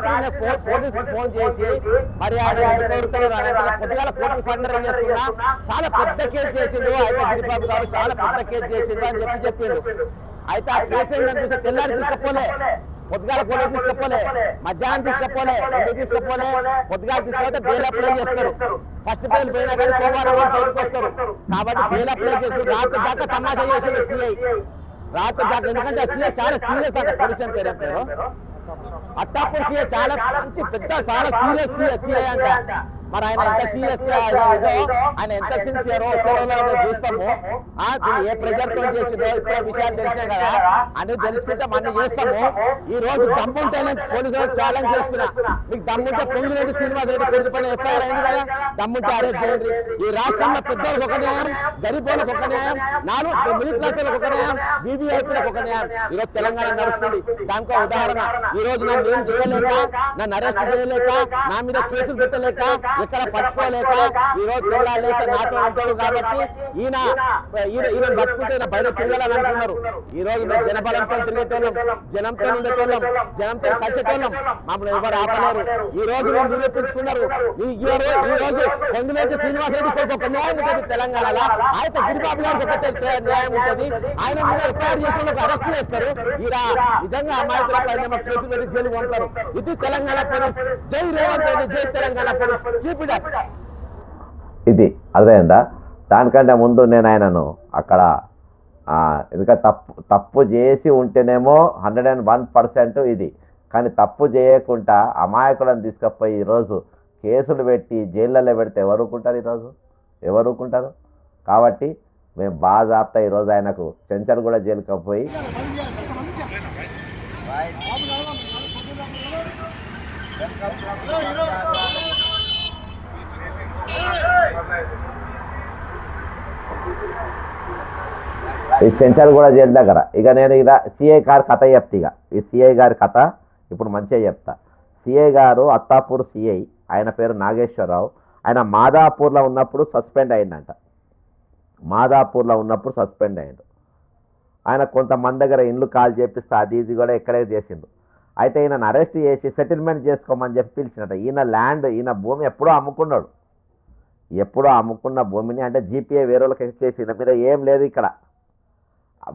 రాత్రి పోలీసులు ఫోన్ చేసి మరి పొద్దుగాల పోలీసు అండర్ చేస్తున్నా చాలా పెద్ద కేసు చేసిండు అయితే గిరిబాబు గారు చాలా పెద్ద కేసు చేసిండు అని చెప్పిండు. అయితే ఆ కేసు ఏంటంటే తెల్లారి తీసుకపోలే, పొద్దుగాల పోలీసు తీసుకపోలే, మధ్యాహ్నం తీసుకపోలే, ఎందుకు తీసుకపోలే, పొద్దుగాల తీసుకపోతే బెయిల్ అప్లై చేస్తారు. ఫస్ట్ బెయిల్ పోయినా కానీ సోమవారం బయటకు వస్తారు కాబట్టి బెయిల్ అప్లై చేస్తారు. రాత్రి దాకా తమాషా చేసిండు సిఐ, రాత్రి దాకా. ఎందుకంటే సిఐ చాలా సీరియస్ అంట, పొజిషన్ పేరు అత్తాపూర్ సిఐ చాలా మంచి పెద్ద చాలా సీరియస్ సిఐ అంట. మరి ఆయన ఎంత సీరియస్ ఆయన ఎంత సిన్సియరో చూస్తాము. ఏ ప్రెజర్ తో చేసిందో ఇప్పుడు విషయాలు తెలిసినాయి కదా అని తెలుసుకుంటే మనం చేస్తాము. ఈ రోజు దమ్ముంటేనే పోలీసులకు ఛాలెంజ్ చేస్తున్నా, మీకు దమ్ముంటే పొంగిరెడ్డి శ్రీనివాసరెడ్డి కొద్ది పని ఎఫ్ఐఆర్ అయింది కదా, దమ్ముంటే అరెస్ట్ చేయండి. ఈ రాష్ట్రంలో పెద్దోళ్ళకి ఒక న్యాయం, గరీబోళ్ళకి ఒక న్యాయం, మిడిల్ క్లాస్ వాళ్ళకి ఒక న్యాయం, బీబీఐపీలకు ఒక న్యాయం. ఈ రోజు తెలంగాణ నడుస్తుంది. దానికో ఉదాహరణ, ఈ రోజు నన్ను ఏం చేయలేక, నన్ను అరెస్ట్ చేయలేక, నా మీద కేసులు పెట్టలేక, ఎక్కడ పట్టుకోలేక ఈ రోజు చూడాలేక నాతో ఉంటాడు కాబట్టి ఈయన పట్టుకుంటే బయట తిరగాలని అంటున్నారు. ఈ రోజు మేము జనబలంతో తిరిగేటోళ్ళం, జనంతో ఉండేటోళ్ళం, జనంతో కలిసేటోళ్ళం, మమ్మల్ని ఎవరు ఆపలేరు. ఈ రోజు మేము నిరూపించుకున్నారు. ఈ రోజు పొంగిరెడ్డి శ్రీనివాసరెడ్డి ఒక న్యాయం ఉంటుంది తెలంగాణలో, అయితే గిరిబాబు గారికి ఒకటే న్యాయం ఉంటుంది. ఆయన మీద ఎఫ్ఐఆర్ చేసిన అరెస్ట్ చేస్తారు. ఇలా నిజంగా అమాయకులపై కేసులు పెట్టి జైలు పంపుతారు. ఇది తెలంగాణ పోలీస్. జై రేవంత్ రెడ్డి, జై తెలంగాణ పోలీస్. ఇది అర్థమైందా? దానికంటే ముందు నేను ఆయనను అక్కడ ఎందుకంటే తప్పు చేసి ఉంటేనేమో 101% ఇది, కానీ తప్పు చేయకుండా అమాయకులను తీసుకుపోయి ఈరోజు కేసులు పెట్టి జైళ్ళలో పెడితే ఎవరు ఊరుకుంటారు? ఈరోజు ఎవరు ఊరుకుంటారు? కాబట్టి మేము బాజాప్తా ఈరోజు ఆయనకు చెంచల్ కూడా జైలుకి పోయి ఈ చెంచల్ కూడా జైలు దగ్గర. ఇక నేను ఇక సిఐ గారి కథ చెప్తా. ఇక ఈ సిఐ గారి కథ ఇప్పుడు మంచిగా చెప్తా. సిఐ గారు అత్తాపూర్ సిఐ, ఆయన పేరు నాగేశ్వరరావు. ఆయన మాదాపూర్లో ఉన్నప్పుడు సస్పెండ్ అయిందంట. మాదాపూర్లో ఉన్నప్పుడు సస్పెండ్ అయ్యిండు. ఆయన కొంతమంది దగ్గర ఇండ్లు కాల్ చేపిస్తే అది ఇది కూడా ఎక్కడే చేసిండు. అయితే ఈయనను అరెస్ట్ చేసి సెటిల్మెంట్ చేసుకోమని చెప్పి పిలిచినట్ట. ఈయన భూమి ఎప్పుడో అమ్ముకున్నాడు. ఎప్పుడో అమ్ముకున్న భూమిని అంటే జీపీఏ వేరేళ్ళకి చేసి ఈయన మీద ఏం లేదు, ఇక్కడ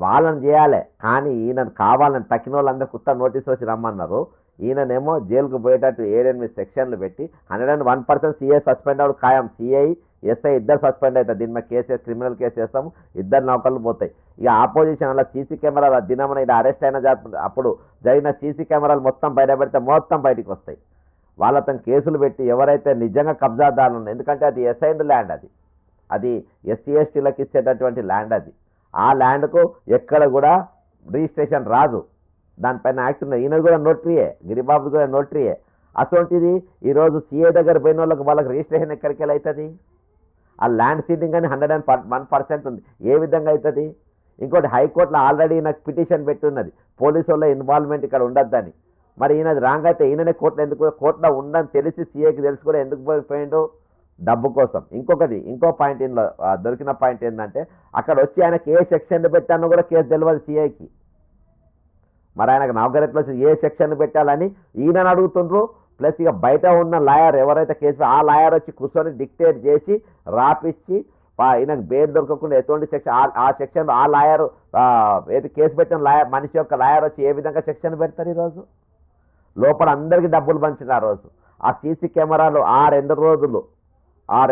వాళ్ళని చేయాలి. కానీ ఈయనను కావాలని తక్కిన వాళ్ళందరూ కొత్త నోటీస్ వచ్చి రమ్మన్నారు. ఈయననేమో జైలుకు పోయేటట్టు 7-8 సెక్షన్లు పెట్టి 101% సిఐ సస్పెండ్ అవ్వడు ఖాయం. సిఐ ఎస్ఐ ఇద్దరు సస్పెండ్ అవుతారు. దీని మీద కేసు క్రిమినల్ కేసు వేస్తాము, ఇద్దరు నౌకర్లు పోతాయి. ఇక ఆపోజిషన్ అలా సీసీ కెమెరాలు దినమున ఇలా అరెస్ట్ అయిన అప్పుడు జరిగిన సీసీ కెమెరాలు మొత్తం బయట పెడితే మొత్తం బయటికి వస్తాయి. వాళ్ళతో కేసులు పెట్టి ఎవరైతే నిజంగా కబ్జాదారులు ఉన్నాయి, ఎందుకంటే అది ఎస్ఐన్డ్ ల్యాండ్, అది ఎస్సీ ఎస్టీలకు ఇచ్చేటటువంటి ల్యాండ్. అది ఆ ల్యాండ్కు ఎక్కడ కూడా రిజిస్ట్రేషన్ రాదు, దానిపైన యాక్ట్ ఉన్నది. ఈయన కూడా నోటరీయే, గిరిబాబు కూడా నోటరీయే. అసొంటిది ఈరోజు సీఏ దగ్గర పోయిన వాళ్ళకి రిజిస్ట్రేషన్ ఎక్కడికి వెళ్ళి అవుతుంది? ఆ ల్యాండ్ సీటింగ్ అని 101% ఉంది. ఏ విధంగా అవుతుంది? ఇంకోటి హైకోర్టులో ఆల్రెడీ నాకు పిటిషన్ పెట్టి ఉన్నది, పోలీసు వాళ్ళ ఇన్వాల్వ్మెంట్ ఇక్కడ ఉండొద్దని. మరి ఈయనది రాంగ్ అయితే ఈయననే కోర్టులో ఉందని తెలిసి సీఏకి తెలుసు కూడా ఎందుకు పోయిండు? డబ్బు కోసం. ఇంకో పాయింట్ ఇందులో దొరికిన పాయింట్ ఏంటంటే, అక్కడ వచ్చి ఆయనకి ఏ సెక్షన్ పెట్టానో కూడా కేసు తెలియదు సీఐకి. మరి ఆయనకు నౌకరెట్లో వచ్చి ఏ సెక్షన్ పెట్టాలని ఈయనని అడుగుతుండ్రు. ప్లస్ ఇక బయట ఉన్న లాయర్ ఎవరైతే కేసు ఆ లాయర్ వచ్చి కూర్చొని డిక్టేట్ చేసి రాపిచ్చి ఈయనకు బెయిల్ దొరకకుండా ఎటువంటి సెక్షన్ ఆ సెక్షన్ ఆ లాయర్ ఏది కేసు పెట్టిన లాయర్ మనిషి యొక్క లాయర్ వచ్చి ఏ విధంగా సెక్షన్ పెడతారు? ఈరోజు లోపల అందరికీ డబ్బులు పంచిన ఆ రోజు ఆ సీసీ కెమెరాలు ఆ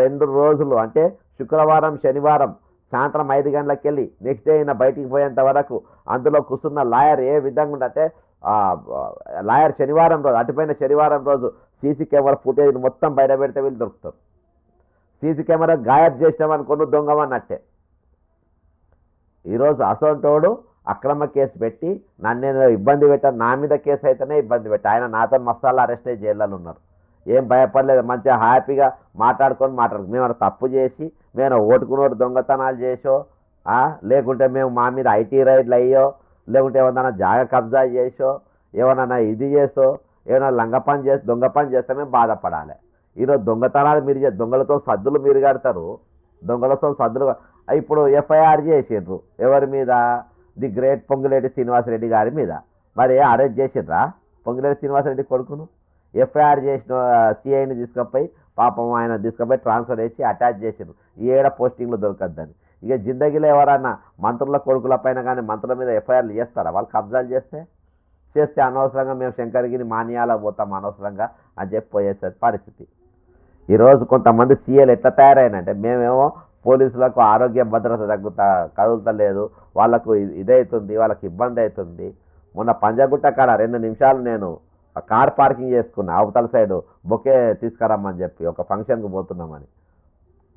రెండు రోజులు అంటే శుక్రవారం శనివారం సాయంత్రం 5 గంటలకు వెళ్ళి నెక్స్ట్ డే అయినా బయటికి పోయేంత వరకు అందులో కూర్చున్న లాయర్ ఏ విధంగా ఉంటే లాయర్ శనివారం రోజు అటుపైన శనివారం రోజు సీసీ కెమెరా ఫుటేజ్ మొత్తం బయట పెడితే వీళ్ళు దొరుకుతారు. సీసీ కెమెరా గాయబ్ చేసినామనుకోను దొంగమన్నట్టే. ఈరోజు అసొంటోడు అక్రమ కేసు పెట్టి నన్ను ఇబ్బంది పెట్టాను, నా మీద కేసు అయితేనే ఇబ్బంది పెట్టి ఆయన నాతో మస్తాలు అరెస్ట్ అయ్యి జైల్లో ఉన్నారు. ఏం భయపడలేదు, మంచిగా హ్యాపీగా మాట్లాడుకొని మేము తప్పు చేసి మేము ఓటుకున్నోడు దొంగతనాలు చేసో లేకుంటే మేము మా మీద ఐటీ రైడ్లు అయ్యో లేకుంటే ఏమన్నా జాగ కబ్జా చేసో ఏమన్నా ఇది చేసో ఏమైనా దొంగ పని చేస్తే మేము బాధపడాలి. ఈరోజు దొంగతనాలు మీరు దొంగలతో సద్దులు మీరు కడతారు, దొంగలతో సద్దులు. ఇప్పుడు ఎఫ్ఐఆర్ చేసిండ్రు ఎవరి మీద? ది గ్రేట్ పొంగులేటి శ్రీనివాసరెడ్డి గారి మీద. మరి అరెస్ట్ చేసిండ్రా పొంగులేటి శ్రీనివాసరెడ్డి కొడుకును? ఎఫ్ఐఆర్ చేసిన సిఐని తీసుకుపోయి పాపం ఆయన తీసుకుపోయి ట్రాన్స్ఫర్ చేసి అటాచ్ చేసారు ఏడ పోస్టింగ్లు దొరకద్దని. ఇక జిందగీలో ఎవరన్నా మంత్రుల కొడుకుల పైన కానీ మంత్రుల మీద ఎఫ్ఐఆర్లు చేస్తారా? వాళ్ళు కబ్జాలు చేస్తే అనవసరంగా మేము శంకర్గిరి మాన్యాలకు పోతాం అనవసరంగా అని చెప్పి పోయేసరి పరిస్థితి. ఈరోజు కొంతమంది సీఏలు ఎట్లా తయారైనంటే మేమేమో పోలీసులకు ఆరోగ్య భద్రత కదులుతలేదు, వాళ్ళకు ఇదవుతుంది, వాళ్ళకి ఇబ్బంది అవుతుంది. మొన్న పంజగుట్ట కాడ 2 నిమిషాలు నేను కార్ పార్కింగ్ చేసుకున్నా, అవతల సైడు బొకే తీసుకురమ్మని చెప్పి ఒక ఫంక్షన్కి పోతున్నామని.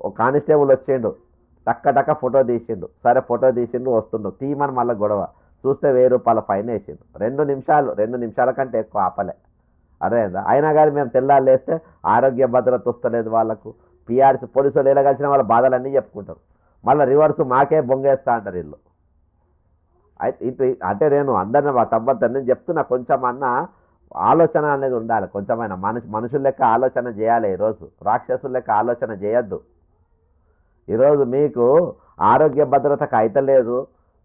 ఒక కానిస్టేబుల్ వచ్చిండు, టక్క ఫోటో తీసిండు. సరే ఫోటో తీసిండు, వస్తుండు, తీయమని మళ్ళీ గొడవ. చూస్తే 1000 రూపాయల ఫైన్ వేసిండు. 2 నిమిషాల కంటే ఎక్కువ ఆపలే. అదేందా అయినా కానీ మేము తెల్లారు లేస్తే ఆరోగ్య భద్రత వస్తలేదు వాళ్ళకు. పిఆర్సీ పోలీసు వాళ్ళు ఎలా కలిసిన వాళ్ళ బాధలన్నీ చెప్పుకుంటారు. మళ్ళీ రివర్స్ మాకే బొంగేస్తా అంటారు వీళ్ళు. అయితే అంటే నేను అందరిని తప్పని నేను చెప్తున్నా, కొంచెం అన్న ఆలోచన అనేది ఉండాలి. కొంచెమైనా మనుషుల లెక్క ఆలోచన చేయాలి. ఈరోజు రాక్షసుల లెక్క ఆలోచన చేయొద్దు. ఈరోజు మీకు ఆరోగ్య భద్రతకు అయితలేదు,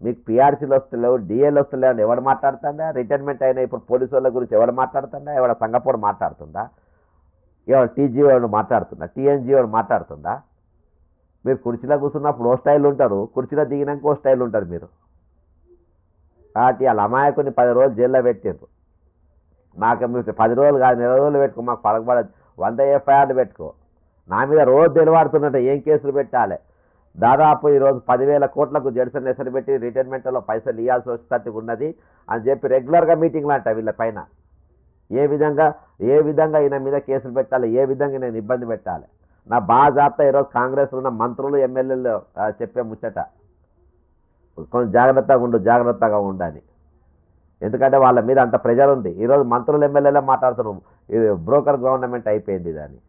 మీకు పిఆర్సీలు వస్తలేవు, డిఏలు వస్తలేవు అని ఎవడు మాట్లాడుతుందా? రిటైర్మెంట్ అయినా ఇప్పుడు పోలీసు వాళ్ళ గురించి ఎవడు మాట్లాడుతుందా? ఎవడ సంగపోడు మాట్లాడుతుందా? ఎవడు టీజీ వాడు మాట్లాడుతుందా? టీఎన్జీ వాడు మాట్లాడుతుందా? మీరు కుర్చీలో కూర్చున్నప్పుడు ఓ స్టైల్ ఉంటారు, కుర్చీలో దిగినాక ఓ స్టైల్ ఉంటారు మీరు. కాబట్టి వాళ్ళ అమాయకుని 10 రోజులు జైల్లో పెట్టారు. మాకు మీరు 10 రోజులు కాదు, 20 రోజులు పెట్టుకో, మాకు పడకపడదు. 100 ఎఫ్ఐఆర్లు పెట్టుకో. నా మీద రోజు తెలివాడుతున్నట్టు ఏం కేసులు పెట్టాలి? దాదాపు ఈరోజు 10,000 కోట్లకు జడ్సన్ ఎసరు పెట్టి రిటైర్మెంట్లో పైసలు ఇవ్వాల్సి వచ్చేటట్టు ఉన్నది అని చెప్పి రెగ్యులర్గా మీటింగ్లు అంట వీళ్ళ పైన. ఏ విధంగా ఈయన మీద కేసులు పెట్టాలి, ఏ విధంగా నేను ఇబ్బంది పెట్టాలి. నా బాజాబ్తా ఈరోజు కాంగ్రెస్లో ఉన్న మంత్రులు ఎమ్మెల్యేలు చెప్పే ముచ్చట, కొంచెం జాగ్రత్తగా ఉండాలి. ఎందుకంటే వాళ్ళ మీద అంత ప్రెజర్ ఉంది. ఈరోజు మంత్రులు ఎమ్మెల్యేలే మాట్లాడుతున్నాం, ఇది బ్రోకర్ గవర్నమెంట్ అయిపోయింది దాన్ని.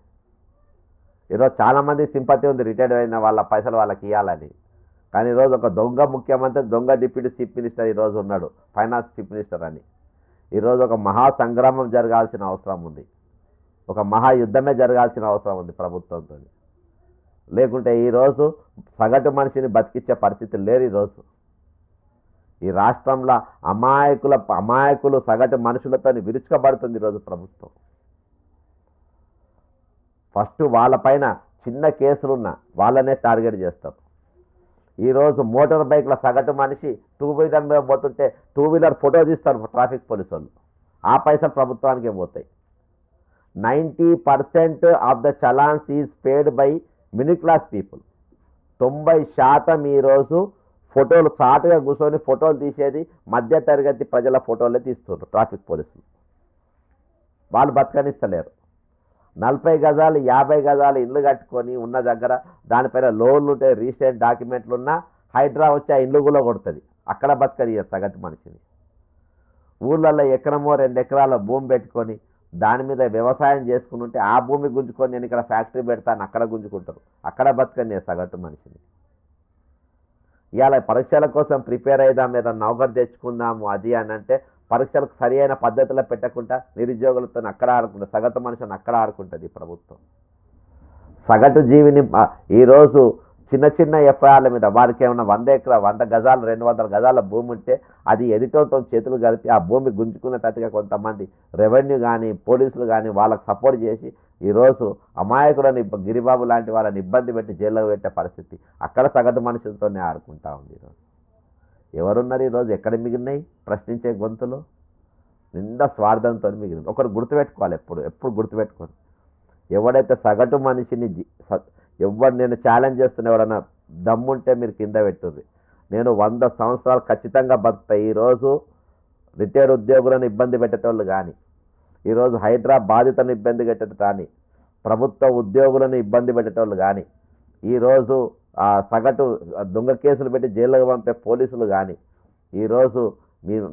ఈరోజు చాలామంది సింపతి ఉంది రిటైర్డ్ అయిన వాళ్ళ పైసలు వాళ్ళకి ఇవ్వాలని. కానీ ఈరోజు ఒక దొంగ ముఖ్యమంత్రి, దొంగ డిప్యూటీ చీఫ్ మినిస్టర్ ఈరోజు ఉన్నాడు, ఫైనాన్స్ చీఫ్ మినిస్టర్ అని. ఈరోజు ఒక మహా సంగ్రామం జరగాల్సిన అవసరం ఉంది, ఒక మహాయుద్ధమే జరగాల్సిన అవసరం ఉంది ప్రభుత్వంతో. లేకుంటే ఈరోజు సగటు మనిషిని బతికించే పరిస్థితి లేరు. ఈరోజు ఈ రాష్ట్రంలో అమాయకులు సగటు మనుషులతో విరుచుకబడుతుంది ఈరోజు ప్రభుత్వం. ఫస్ట్ వాళ్ళపైన చిన్న కేసులున్న వాళ్ళనే టార్గెట్ చేస్తారు. ఈరోజు మోటార్ బైక్ల సగటు మనిషి 2 వీలర్ మీద పోతుంటే 2 వీలర్ ఫోటో తీస్తారు ట్రాఫిక్ పోలీసు వాళ్ళు. ఆ పైసలు ప్రభుత్వానికే పోతాయి. 90% of the challans is paid by middle class people. 90% ఈరోజు ఫోటోలు చాటుగా కూర్చొని ఫోటోలు తీసేది మధ్య తరగతి ప్రజల ఫోటోలే తీస్తున్నారు ట్రాఫిక్ పోలీసులు. వాళ్ళు బతకనిస్తలేరు. 40 గజాలు 50 గజాలు ఇల్లు కట్టుకొని ఉన్న దగ్గర దానిపైన లోన్లు ఉంటాయి, రిజిస్ట్రేషన్ డాక్యుమెంట్లు ఉన్నా హైడ్రా వచ్చి ఆ ఇల్లు కూడా కొడుతుంది. అక్కడ బతకనియరు సగటు మనిషిని. ఊళ్ళల్లో ఎకరమో 2 ఎకరాల భూమి పెట్టుకొని దాని మీద వ్యవసాయం చేసుకుని ఉంటే ఆ భూమి గుంజుకొని నేను ఇక్కడ ఫ్యాక్టరీ పెడతాను అక్కడ గుంజుకుంటారు. అక్కడ బతకనియరు సగటు మనిషిని. ఇవాళ పరీక్షల కోసం ప్రిపేర్ అయిదాం, ఏదన్నా నౌకరు తెచ్చుకుందాము అది అని అంటే పరీక్షలకు సరి అయిన పద్ధతిలో పెట్టకుండా నిరుద్యోగులతో అక్కడ ఆడుకుంటుంది, సగటు మనిషిని అక్కడ ఆడుకుంటుంది ప్రభుత్వం. సగటు జీవిని ఈరోజు చిన్న ఎఫ్ఐఆర్ల మీద వారికి ఏమన్నా 100 గజాలు 200 గజాల భూమి ఉంటే అది ఎదుటోతో చేతులు కలిపి ఆ భూమి గుంజుకునేటట్టుగా కొంతమంది రెవెన్యూ కానీ పోలీసులు కానీ వాళ్ళకి సపోర్ట్ చేసి ఈరోజు అమాయకులని గిరిబాబు లాంటి వాళ్ళని ఇబ్బంది పెట్టి జైల్లో పెట్టే పరిస్థితి అక్కడ సగటు మనుషులతోనే ఆడుకుంటా ఉంది. ఈరోజు ఎవరున్నారు? ఈరోజు ఎక్కడ మిగిలినాయి ప్రశ్నించే గొంతులు? నిండా స్వార్థంతో మిగిలింది. ఒకరు గుర్తుపెట్టుకోవాలి, ఎప్పుడు గుర్తుపెట్టుకోండి, ఎవడైతే సగటు మనిషిని నేను ఛాలెంజ్ చేస్తున్నా, ఎవరైనా దమ్ముంటే మీరు కింద పెట్టుర్రి. నేను 100 సంవత్సరాలు ఖచ్చితంగా బతుకుతా. ఈరోజు రిటైర్డ్ ఉద్యోగులను ఇబ్బంది పెట్టేటోళ్ళు కానీ, ఈరోజు హైడ్రా బాధితులను ఇబ్బంది పెట్టేట కానీ, ప్రభుత్వ ఉద్యోగులను ఇబ్బంది పెట్టేటోళ్ళు కానీ, ఈరోజు సగటు దొంగ కేసులు పెట్టి జైలుకు పంపే పోలీసులు కానీ, ఈరోజు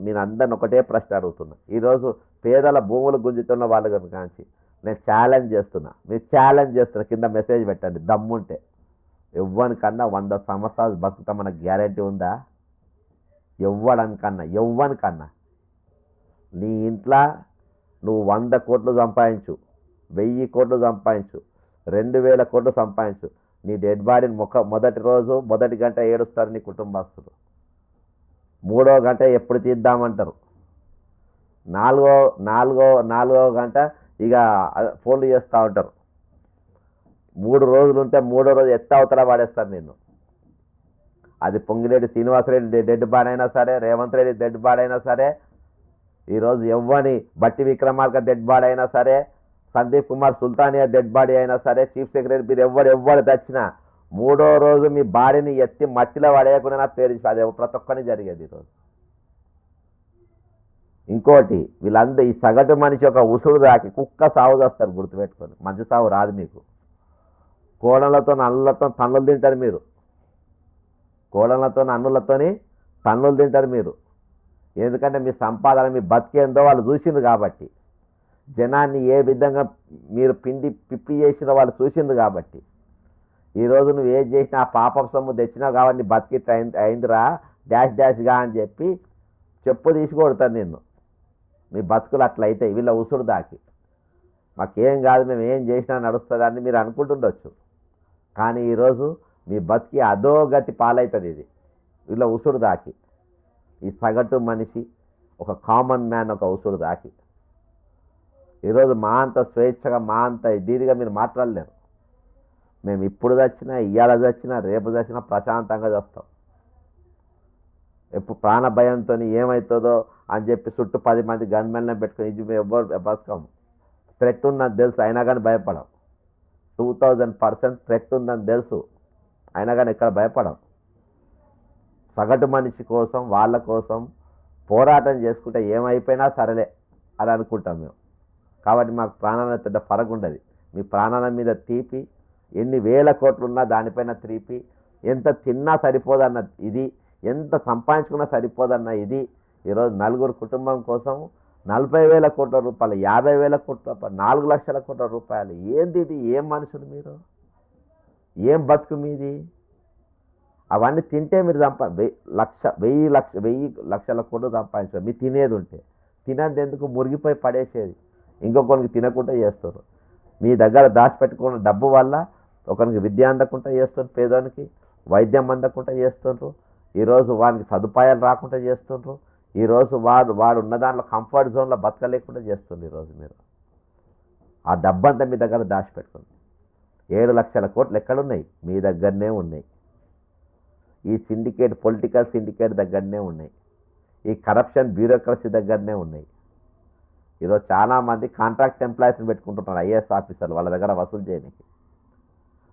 మీరు అందరిని ఒకటే ప్రశ్న అడుగుతున్నా. ఈరోజు పేదల భూములు గుంజుతున్న వాళ్ళ గురించి నేను ఛాలెంజ్ చేస్తున్నా, మీరు ఛాలెంజ్ చేస్తున్నా, కింద మెసేజ్ పెట్టండి దమ్ముంటే. ఎవ్వనికన్నా 100 సంవత్సరాలు బతుకుతామన్న గ్యారెంటీ ఉందా? ఎవ్వనికన్నా నీ ఇంట్లో నువ్వు 100 కోట్లు సంపాదించు, 1000 కోట్లు సంపాదించు, 2000 కోట్లు సంపాదించు, నీ డెడ్ బాడీని మొదటి రోజు మొదటి గంట ఏడుస్తారు నీ కుటుంబస్తులు. 3వ గంట ఎప్పుడు తీద్దామంటారు. 4వ గంట ఇక ఫోన్లు చేస్తూ ఉంటారు. 3 రోజులు ఉంటే 3వ రోజు అవతల పడేస్తారు నిన్ను. అది పొంగిరెడ్డి శ్రీనివాసరెడ్డి డెడ్ బాడీ అయినా సరే, రేవంత్ రెడ్డి డెడ్ బాడీ అయినా సరే, ఈరోజు ఎవ్వని బట్టి విక్రమార్క డెడ్ బాడీ అయినా సరే, సందీప్ కుమార్ సుల్తానియా డెడ్ బాడీ అయినా సరే, చీఫ్ సెక్రటరీ మీరు ఎవ్వరు తెచ్చినా 3వ రోజు మీ బాడీని ఎత్తి మట్టిలో పడేయకుండా నా పేరు అది ప్రతి ఒక్కరిని జరిగేది ఈరోజు. ఇంకోటి వీళ్ళందరూ ఈ సగటు మనిషి ఒక ఉసురు దాకి కుక్క సాగు చేస్తారు, గుర్తుపెట్టుకొని. మంచి సాగు రాదు మీకు. కోడలతో అన్నులతో తన్నులు తింటారు మీరు. కోడలతో అన్నులతోని తన్నులు తింటారు మీరు. ఎందుకంటే మీ సంపాదన మీ బతికేందో వాళ్ళు చూసిండ్రు కాబట్టి, జనాన్ని ఏ విధంగా మీరు పిప్పి చేసినా వాళ్ళు చూసిండ్రు కాబట్టి, ఈరోజు నువ్వు ఏది చేసినా ఆ పాపం సొమ్ము తెచ్చినావు కాబట్టి నీ బతికి అయిందిరా డాష్గా అని చెప్పి చెప్పు తీసుకొడతారు నిన్ను. మీ బతుకులు అట్లయితాయి వీళ్ళ ఉసురు దాకి. మాకేం కాదు, మేము ఏం చేసినా నడుస్తుందని మీరు అనుకుంటుండొచ్చు, కానీ ఈరోజు మీ బతికి అధోగతి పాలవుతుంది ఇది వీళ్ళ ఉసురు దాకి. ఈ సగటు మనిషి ఒక కామన్ మ్యాన్ ఒక ఉసురు దాకి ఈరోజు మా అంత స్వేచ్ఛగా మా అంత దీనిగా మీరు మాట్లాడలేరు. మేము ఇప్పుడు చచ్చినా, ఇవాళ చచ్చినా, రేపు చచ్చినా ప్రశాంతంగా చేస్తాం. ఎప్పుడు ప్రాణ భయంతో ఏమవుతుందో అని చెప్పి చుట్టూ 10 మంది గన్మెన్లను పెట్టుకుని ఇది ఎవరు బతకము. థ్రెట్ ఉందని తెలుసు అయినా కానీ భయపడం. 2000% థ్రెట్ ఉందని తెలుసు అయినా కానీ ఎక్కడ భయపడం. సగటు మనిషి కోసం వాళ్ళ కోసం పోరాటం చేసుకుంటే ఏమైపోయినా సరేలే అని అనుకుంటాం మేము. కాబట్టి మాకు ప్రాణాల పెద్ద ఫరక్ ఉండదు. మీ ప్రాణాల మీద తీపి ఎన్ని వేల కోట్లు ఉన్నా దానిపైన తీపి, ఎంత తిన్నా సరిపోదన్న ఇది, ఎంత సంపాదించుకున్నా సరిపోదన్న ఇది. ఈరోజు నలుగురు కుటుంబం కోసం 40,000 కోట్ల రూపాయలు, 50,000 కోట్ల రూపాయలు, 4 లక్షల కోట్ల రూపాయలు. ఏంది ఇది? ఏం మనుషులు మీరు? ఏం బతుకు మీది? అవన్నీ తింటే మీరు 1000 లక్షల కోట్లు సంపాదించారు. మీరు తినేది ఉంటే తినేది ఎందుకు? మురిగిపోయి పడేసేది ఇంకొకరికి తినకుండా చేస్తారు. మీ దగ్గర దాచిపెట్టుకున్న డబ్బు వల్ల ఒకరికి విద్య అందకుండా చేస్తున్నారు, పేదోనికి వైద్యం అందకుండా చేస్తుండ్రు. ఈరోజు వానికి సదుపాయాలు రాకుండా చేస్తుండ్రు. ఈరోజు వాడు ఉన్న దాంట్లో కంఫర్ట్ జోన్లో బతకలేకుండా చేస్తుంది. ఈరోజు మీరు ఆ డబ్బంతా మీ దగ్గర దాచిపెట్టుకోండి. 7 లక్షల కోట్లు ఎక్కడున్నాయి? మీ దగ్గరనే ఉన్నాయి. ఈ సిండికేట్, పొలిటికల్ సిండికేట్ దగ్గరనే ఉన్నాయి. ఈ కరప్షన్ బ్యూరోక్రసీ దగ్గరనే ఉన్నాయి. ఈరోజు చాలామంది కాంట్రాక్ట్ ఎంప్లాయీస్ని పెట్టుకుంటున్నారు, ఐఏఎస్ ఆఫీసర్లు, వాళ్ళ దగ్గర వసూలు చేయడానికి.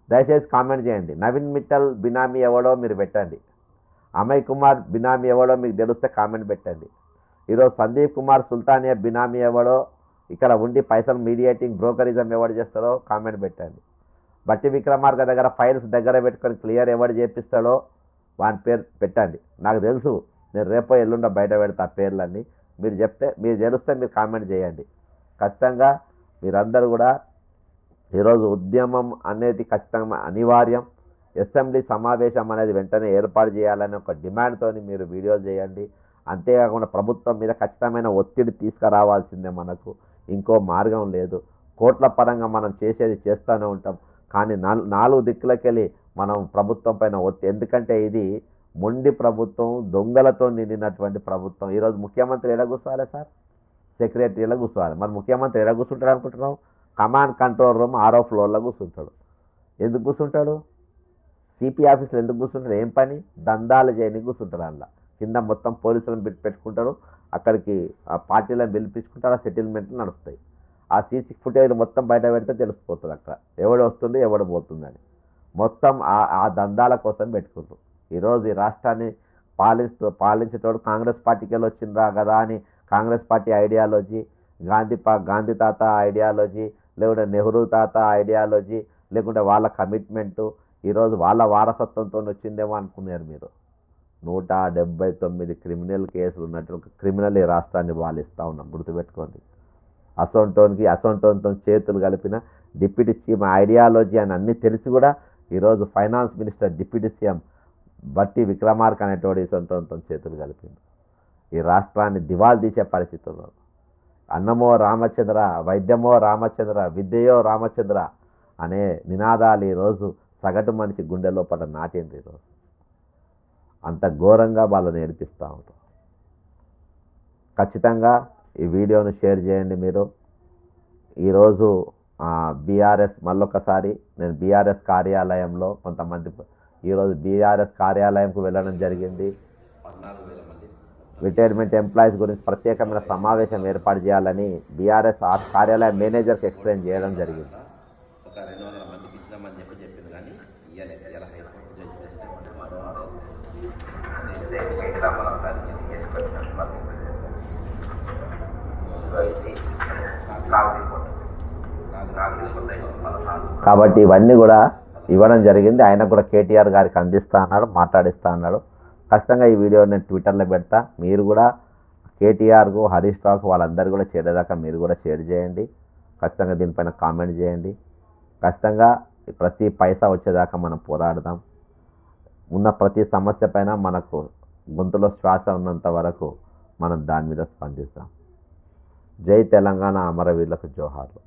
దయచేసి కామెంట్ చేయండి. నవీన్ మిట్టల్ బినామీ ఎవడో మీరు పెట్టండి. అమయ్ కుమార్ బినామీ ఎవడో మీకు తెలిస్తే కామెంట్ పెట్టండి. ఈరోజు సందీప్ కుమార్ సుల్తానియా బినామీ ఎవడో, ఇక్కడ ఉండి పైసలు మీడియేటింగ్ బ్రోకరిజం ఎవడు చేస్తాడో కామెంట్ పెట్టండి. బట్టి విక్రమార్క దగ్గర ఫైల్స్ దగ్గర పెట్టుకొని క్లియర్ ఎవడు చేపిస్తాడో వాని పేరు పెట్టండి. నాకు తెలుసు, నేను రేపో ఎల్లుండ బయట పెడతా పేర్లన్నీ. మీరు చెప్తే, మీరు తెలిస్తే మీరు కామెంట్ చేయండి. ఖచ్చితంగా మీరందరూ కూడా ఈరోజు ఉద్యమం అనేది ఖచ్చితంగా అనివార్యం. అసెంబ్లీ సమావేశం అనేది వెంటనే ఏర్పాటు చేయాలని ఒక డిమాండ్తో మీరు వీడియోలు చేయండి. అంతేకాకుండా ప్రభుత్వం మీద ఖచ్చితమైన ఒత్తిడి తీసుకురావాల్సిందే. మనకు ఇంకో మార్గం లేదు. కోట్ల పరంగా మనం చేసేది చేస్తూనే ఉంటాం, కానీ 4 దిక్కులకెళ్ళి మనం ప్రభుత్వం పైన ఎందుకంటే ఇది మొండి ప్రభుత్వం, దొంగలతో నిండినటువంటి ప్రభుత్వం. ఈరోజు ముఖ్యమంత్రి ఎలా కూర్చోవాలి సార్? సెక్రటరీ ఎలా కూర్చోవాలి? మరి ముఖ్యమంత్రి ఎలా కూర్చుంటాడు అనుకుంటున్నాం? కమాండ్ కంట్రోల్ రూమ్ 6వ ఫ్లోర్లో కూర్చుంటాడు. ఎందుకు కూర్చుంటాడు? సిపి ఆఫీస్లో ఎందుకు కూర్చుంటాడు? ఏం పని? దందాలు చేయడానికి కూర్చుంటారు. అందులో కింద మొత్తం పోలీసులను పెట్టుకుంటారు. అక్కడికి ఆ పార్టీలను పిలిపించుకుంటారు. ఆ సెటిల్మెంట్లు నడుస్తాయి. ఆ సీసీ ఫుటేజ్ మొత్తం బయట పెడితే తెలిసిపోతుంది అక్కడ ఎవడు వస్తుండే ఎవడు పోతుందని. మొత్తం ఆ దందాల కోసం పెట్టుకుంటారు. ఈరోజు ఈ రాష్ట్రాన్ని పాలించేటోడు కాంగ్రెస్ పార్టీకి వెళ్ళి వచ్చిండ్రా కదా అని కాంగ్రెస్ పార్టీ ఐడియాలజీ, గాంధీ తాత ఐడియాలజీ, లేకుంటే నెహ్రూ తాత ఐడియాలజీ, లేకుంటే వాళ్ళ కమిట్మెంటు ఈరోజు వాళ్ళ వారసత్వంతో వచ్చిందేమో అనుకున్నారు మీరు. 179 క్రిమినల్ కేసులు ఉన్నట్టు ఒక క్రిమినల్ ఈ రాష్ట్రాన్ని పాలిస్తూ ఉన్నాం, గుర్తుపెట్టుకోండి. అసొంటోన్తో చేతులు కలిపిన డిప్యూటీ చీఫ్ ఐడియాలజీ అని అన్నీ తెలిసి కూడా ఈరోజు ఫైనాన్స్ మినిస్టర్ డిప్యూటీ సీఎం బట్టి విక్రమార్క అనేటోడు అసొంటోన్తో చేతులు కలిపింది. ఈ రాష్ట్రాన్ని దివాలు తీసే పరిస్థితుల్లో అన్నమో రామచంద్ర, వైద్యమో రామచంద్ర, విద్యయో రామచంద్ర అనే నినాదాలు ఈరోజు సగటు మనిషి గుండె లోపల నాటింది. ఈరోజు అంత ఘోరంగా వాళ్ళని నేర్పిస్తూ ఉంటారు. ఖచ్చితంగా ఈ వీడియోను షేర్ చేయండి. మీరు ఈరోజు బీఆర్ఎస్ మళ్ళొకసారి నేను బీఆర్ఎస్ కార్యాలయంలో కొంతమంది ఈరోజు బీఆర్ఎస్ కార్యాలయంకు వెళ్ళడం జరిగింది. రిటైర్మెంట్ ఎంప్లాయీస్ గురించి ప్రత్యేకమైన సమావేశం ఏర్పాటు చేయాలని బీఆర్ఎస్ కార్యాలయ మేనేజర్కి ఎక్స్ప్లెయిన్ చేయడం జరిగింది. ఒక 200 మందికి ఇచ్చినామని చెప్పింది కానీ ఇవ్వలేదు. ఇలా హైకోర్టు కాబట్టి ఇవన్నీ కూడా ఇవ్వడం జరిగింది. ఆయన కూడా కేటీఆర్ గారికి అందిస్తా అన్నాడు, మాట్లాడిస్తా అన్నాడు. ఖచ్చితంగా ఈ వీడియో నేను ట్విట్టర్లో పెడతా. మీరు కూడా కేటీఆర్కు, హరీష్ రావుకు వాళ్ళందరూ కూడా చేరేదాకా మీరు కూడా షేర్ చేయండి. ఖచ్చితంగా దీనిపైన కామెంట్ చేయండి. ఖచ్చితంగా ప్రతి పైసా వచ్చేదాకా మనం పోరాడదాం. ఉన్న ప్రతి సమస్య పైన మనకు గొంతులో శ్వాస ఉన్నంత వరకు మనం దాని మీద స్పందిస్తాం. జై తెలంగాణ, అమరవీరులకు జోహార్లు.